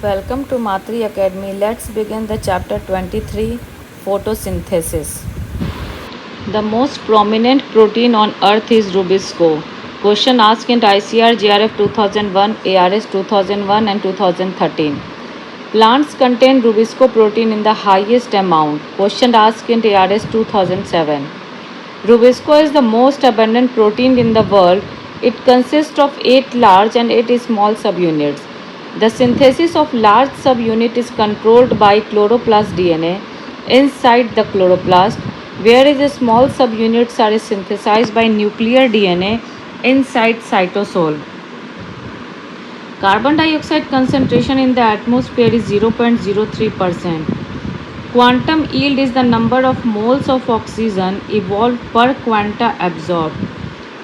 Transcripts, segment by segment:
Welcome to Matri Academy. Let's begin the chapter 23, Photosynthesis. The most prominent protein on earth is rubisco. Question asked in ICR JRF 2001, ARS 2001 and 2013. Plants contain rubisco protein in the highest amount. Question asked in ARS 2007. Rubisco is the most abundant protein in the world. It consists of 8 large and 8 small subunits. The synthesis of large subunit is controlled by chloroplast DNA inside the chloroplast, whereas small subunits are synthesized by nuclear DNA inside cytosol. Carbon dioxide concentration in the atmosphere is 0.03%. Quantum yield is the number of moles of oxygen evolved per quanta absorbed.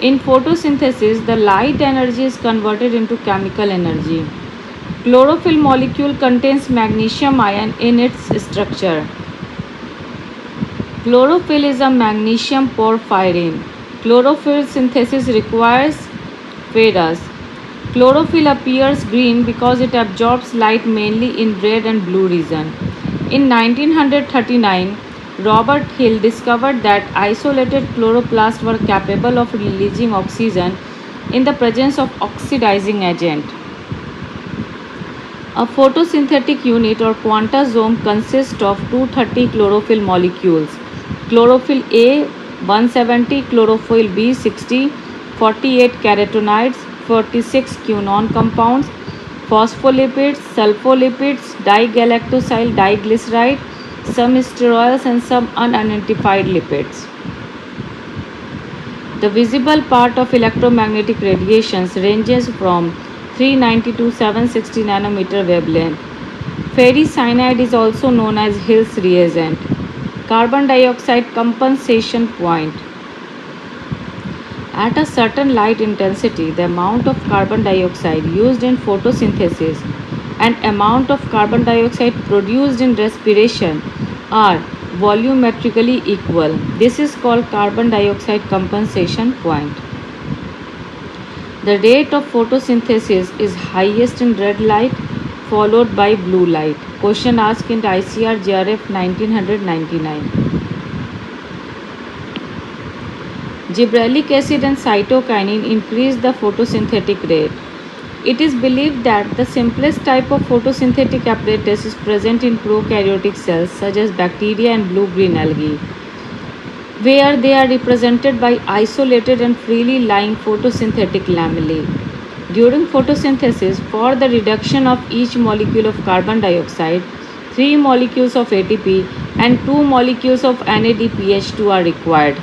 In photosynthesis, the light energy is converted into chemical energy. Chlorophyll molecule contains magnesium ion in its structure. Chlorophyll is a magnesium porphyrin. Chlorophyll synthesis requires ferrous. Chlorophyll appears green because it absorbs light mainly in red and blue region. In 1939, Robert Hill discovered that isolated chloroplasts were capable of releasing oxygen in the presence of oxidizing agent. A photosynthetic unit or quantasome consists of 230 chlorophyll molecules. Chlorophyll A 170, chlorophyll B 60, 48 carotenoids, 46 quinone compounds, phospholipids, sulfolipids, digalactosyl diglyceride, some sterols and some unidentified lipids. The visible part of electromagnetic radiations ranges from 390 to 760 nanometer wavelength. Ferricyanide is also known as Hill's reagent. Carbon dioxide compensation point. At a certain light intensity, the amount of carbon dioxide used in photosynthesis and amount of carbon dioxide produced in respiration are volumetrically equal. This is called carbon dioxide compensation point. The rate of photosynthesis is highest in red light, followed by blue light. Question asked in ICR JRF 1999. Gibberellic acid and cytokinin increase the photosynthetic rate. It is believed that the simplest type of photosynthetic apparatus is present in prokaryotic cells such as bacteria and blue-green algae, where they are represented by isolated and freely lying photosynthetic lamellae. During photosynthesis, for the reduction of each molecule of carbon dioxide, 3 molecules of ATP and 2 molecules of NADPH2 are required.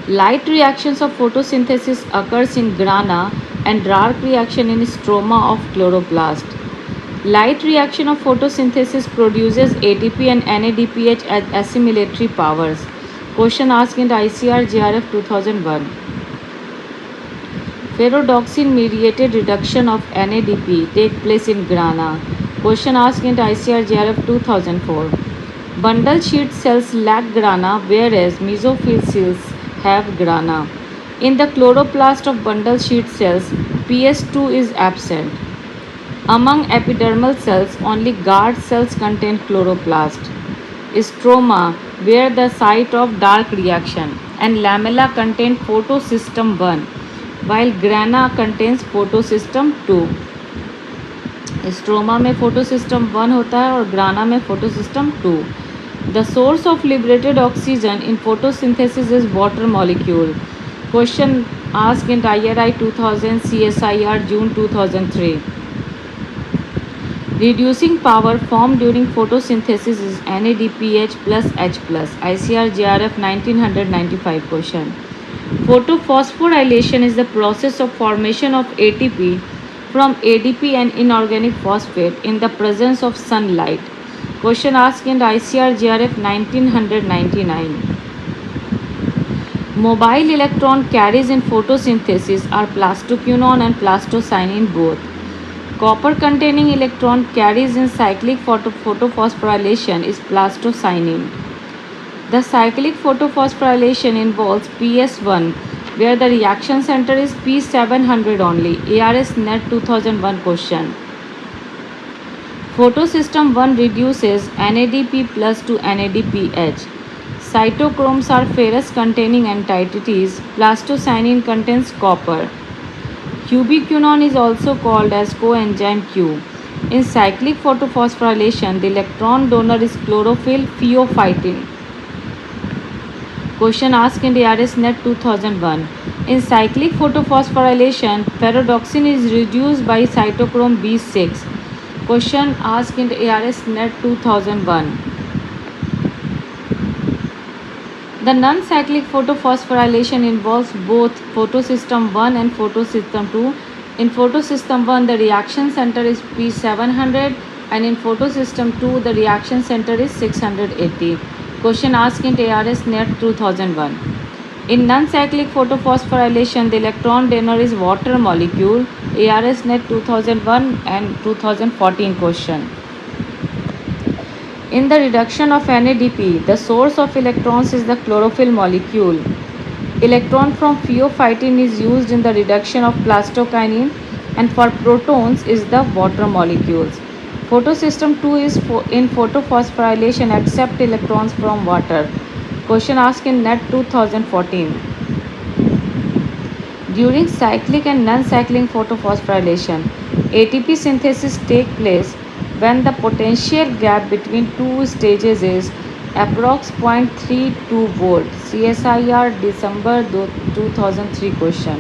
Light reactions of photosynthesis occurs in grana and dark reaction in stroma of chloroplast. Light reaction of photosynthesis produces ATP and NADPH as assimilatory powers. Question asked in ICR JRF 2001. Ferrodoxin mediated reduction of NADP take place in grana. Question asked in ICR JRF 2004. Bundle sheet cells lack grana, whereas mesophyll cells have grana. In the chloroplast of bundle sheet cells, PS2 is absent. Among epidermal cells, only guard cells contain chloroplast. Stroma, where the site of dark reaction, and lamella contain photosystem 1, while grana contains photosystem 2. Stroma में photosystem 1 होता है और ग्राना में photosystem 2. The source of liberated oxygen in photosynthesis is water molecule. Question asked in IARI 2000 CSIR June 2003. Reducing power formed during photosynthesis is NADPH plus H plus. ICR JRF 1995 question. Photophosphorylation is the process of formation of ATP from ADP and inorganic phosphate in the presence of sunlight. Question asked in ICR JRF 1999. Mobile electron carriers in photosynthesis are plastoquinone and plastocyanin both. Copper containing electron carriers in cyclic photophosphorylation is plastocyanin. The cyclic photophosphorylation involves PS1 where the reaction center is P700 only. ARS Net 2001 question. Photosystem 1 reduces NADP plus to NADPH. Cytochromes are ferrous containing entities. Plastocyanin contains copper. Ubiquinone is also called as coenzyme Q. In cyclic photophosphorylation, the electron donor is chlorophyll pheophytin. Question asked in the ARS Net 2001. In cyclic photophosphorylation, ferredoxin is reduced by cytochrome B6. Question asked in the ARS Net 2001. The non-cyclic photophosphorylation involves both photosystem 1 and photosystem 2. In photosystem 1, the reaction center is P700 and in photosystem 2, the reaction center is 680. Question asked in ARS Net 2001. In non-cyclic photophosphorylation, the electron donor is water molecule. ARS Net 2001 and 2014 question. In the reduction of NADP, the source of electrons is the chlorophyll molecule. Electron from pheophytin is used in the reduction of plastocyanin, and for protons is the water molecules. Photosystem 2 is in photophosphorylation except electrons from water. Question asked in Net 2014. During cyclic and non-cyclic photophosphorylation, ATP synthesis takes place when the potential gap between two stages is approx 0.32 volt. CSIR December 2003 question.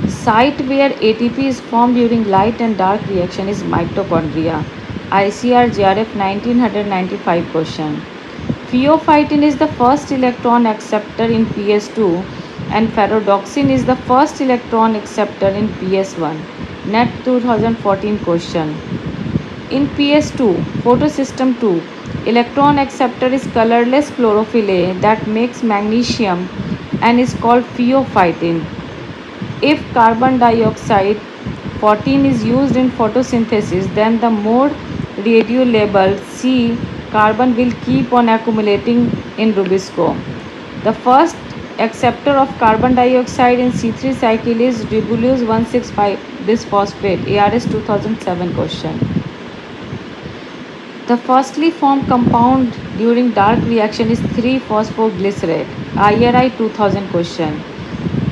Site where ATP is formed during light and dark reaction is mitochondria. ICR JRF 1995 question. Pheophytin is the first electron acceptor in PS2 and ferredoxin is the first electron acceptor in PS1. Net 2014 question. In PS2, photosystem 2, electron acceptor is colorless chlorophyll A that makes magnesium and is called pheophytin. If carbon dioxide 14 is used in photosynthesis, then the more radiolabeled C carbon will keep on accumulating in Rubisco. The first acceptor of carbon dioxide in C3 cycle is ribulose 1,6,5 bisphosphate. ARS 2007 question. The firstly formed compound during dark reaction is 3-phosphoglycerate. IARI 2000 question.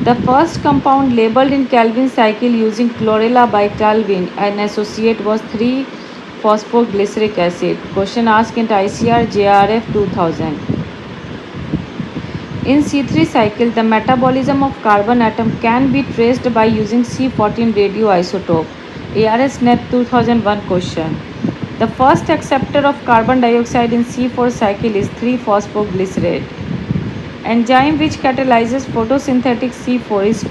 The first compound labeled in Kelvin cycle using chlorella by Kelvin and associate was 3-phosphoglyceric acid. Question asked in ICR JRF 2000. In C3 cycle, the metabolism of carbon atom can be traced by using C14 radioisotope. ARS Net 2001 question. The first acceptor of carbon dioxide in C4 cycle is 3-phosphoglycerate. Enzyme which catalyzes photosynthetic C4 is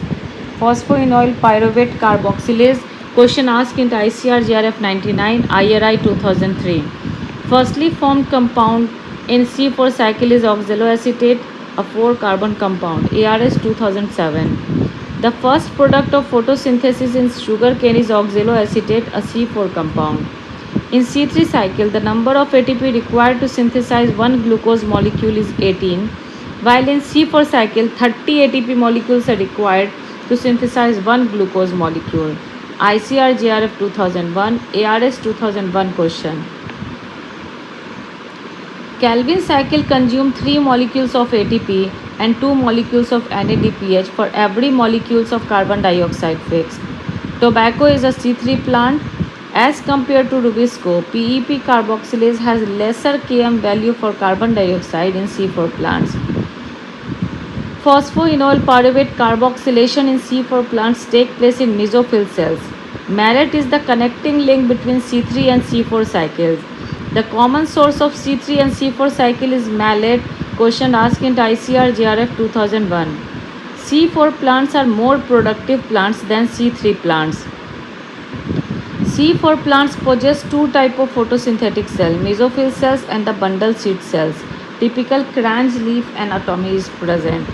phosphoenol pyruvate carboxylase. Question asked in ICR JRF 99, IARI 2003. Firstly formed compound in C4 cycle is oxaloacetate, a 4-carbon compound. ARS 2007. The first product of photosynthesis in sugarcane is oxaloacetate, a C4 compound. In C3 cycle, the number of ATP required to synthesize one glucose molecule is 18, while in C4 cycle, 30 ATP molecules are required to synthesize one glucose molecule. ICR JRF 2001, ARS 2001 question. Kelvin cycle consumes 3 molecules of ATP and 2 molecules of NADPH for every molecules of carbon dioxide fixed. Tobacco is a C3 plant. As compared to Rubisco, PEP carboxylase has lesser Km value for carbon dioxide in C4 plants. Phosphoenol pyruvate carboxylation in C4 plants take place in mesophyll cells. Malate is the connecting link between C3 and C4 cycles. The common source of C3 and C4 cycle is malate. Question asked in ICR JRF 2001. C4 plants are more productive plants than C3 plants. C4 plants possess two types of photosynthetic cells, mesophyll cells and the bundle seed cells. Typical cranch leaf anatomy is present.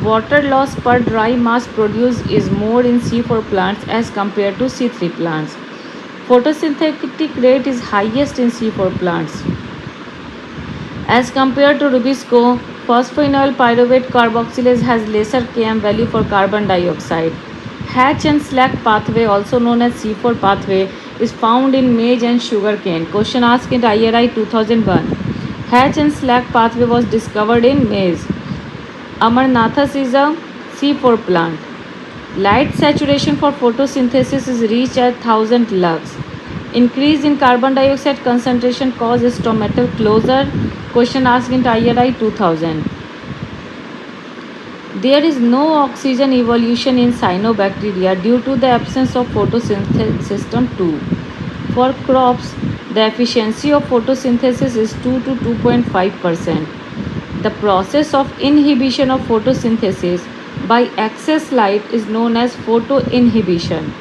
Water loss per dry mass produced is more in C4 plants as compared to C3 plants. Photosynthetic rate is highest in C4 plants. As compared to Rubisco, Phosphoenol pyruvate carboxylase has lesser Km value for carbon dioxide. Hatch and slack pathway, also known as C4 pathway, is found in maize and sugarcane. Question asked in IARI 2001. Hatch and slack pathway was discovered in maize. Amarnathas is a C4 plant. Light saturation for photosynthesis is reached at 1000 lux. Increase in carbon dioxide concentration causes stomatal closure. Question asked in IARI 2000. There is no oxygen evolution in cyanobacteria due to the absence of photosynthesis system 2. For crops, the efficiency of photosynthesis is 2 to 2.5%. The process of inhibition of photosynthesis by excess light is known as photoinhibition.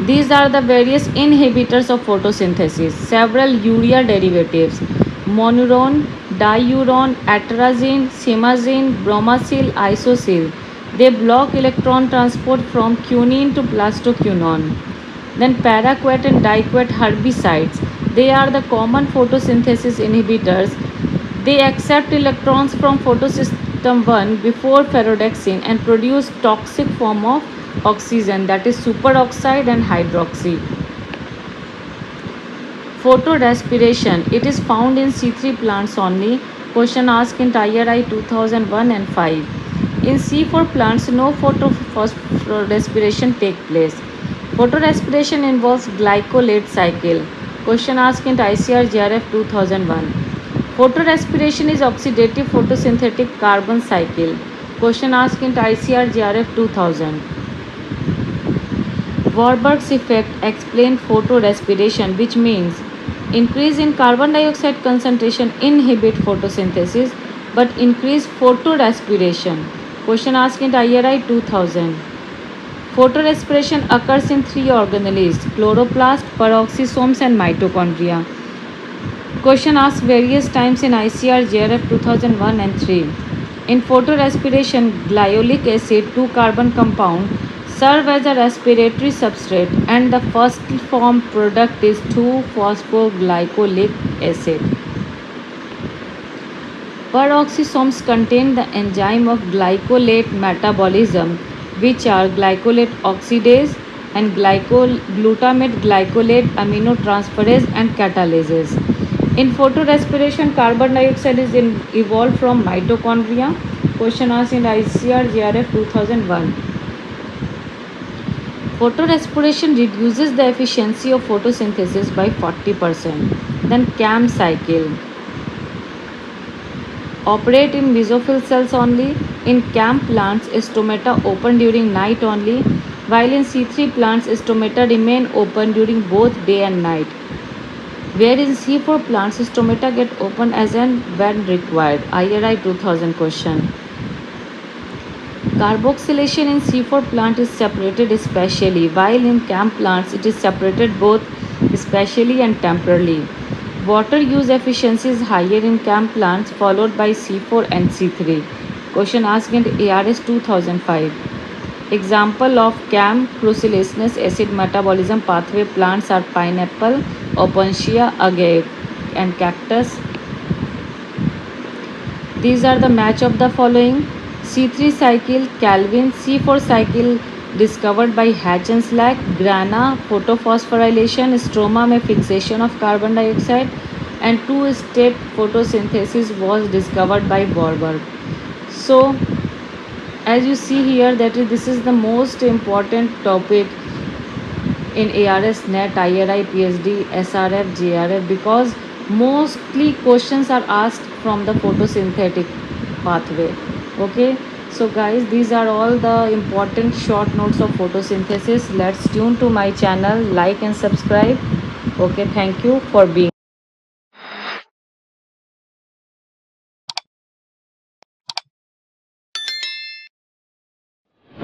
These are the various inhibitors of photosynthesis. Several urea derivatives: monurone, diuron, atrazine, simazine, bromacil, isocyl. They block electron transport from quinine to plastoquinone. Then paraquat and diquat herbicides. They are the common photosynthesis inhibitors. They accept electrons from photosystem 1 before ferrodexin and produce toxic form of oxygen, that is superoxide and hydroxy. Photorespiration, it is found in C3 plants only. Question asked in IARI 2001 and 5. In C4 plants, no photorespiration take place. Photorespiration involves glycolate cycle. Question asked in ICR JRF 2001. Photorespiration is oxidative photosynthetic carbon cycle. Question asked in ICR JRF 2000. Warburg's effect explains photorespiration, which means increase in carbon dioxide concentration inhibit photosynthesis but increase photorespiration. Question asked in IARI 2000. Photorespiration occurs in 3 organelles: chloroplast, peroxisomes and mitochondria. Question asked various times in ICR JRF 2001 and 3. In photorespiration, glycolic acid, 2 carbon compound, serve as a respiratory substrate and the first formed product is 2-phosphoglycolic acid. Peroxisomes contain the enzyme of glycolate metabolism, which are glycolate oxidase and glutamate glycolate aminotransferase and catalases. In photorespiration, carbon dioxide is evolved from mitochondria. Question asked in ICR JRF 2001. Photorespiration reduces the efficiency of photosynthesis by 40%. Then CAM cycle. Operate in mesophyll cells only. In CAM plants, stomata open during night only, while in C3 plants, stomata remain open during both day and night. Where in C4 plants, stomata get open as and when required. IARI 2000 question. Carboxylation in C4 plant is separated spatially, while in CAM plants it is separated both spatially and temporally. Water use efficiency is higher in CAM plants, followed by C4 and C3. Question asked in ARS 2005. Example of CAM crucilaceous acid metabolism pathway plants are pineapple, opuntia, agave and cactus. These are the match of the following. C3 cycle, Calvin. C4 cycle discovered by Hatch and Slack. Grana, photophosphorylation, stroma में fixation of carbon dioxide, and two-state photosynthesis was discovered by Warburg. So, as you see here, this is the most important topic in ARS, NET, IARI, PhD, SRF, JRF, because mostly questions are asked from the photosynthetic pathway. Okay, so guys, these are all the important short notes of photosynthesis. Let's tune to my channel, like and subscribe. Okay, thank you for being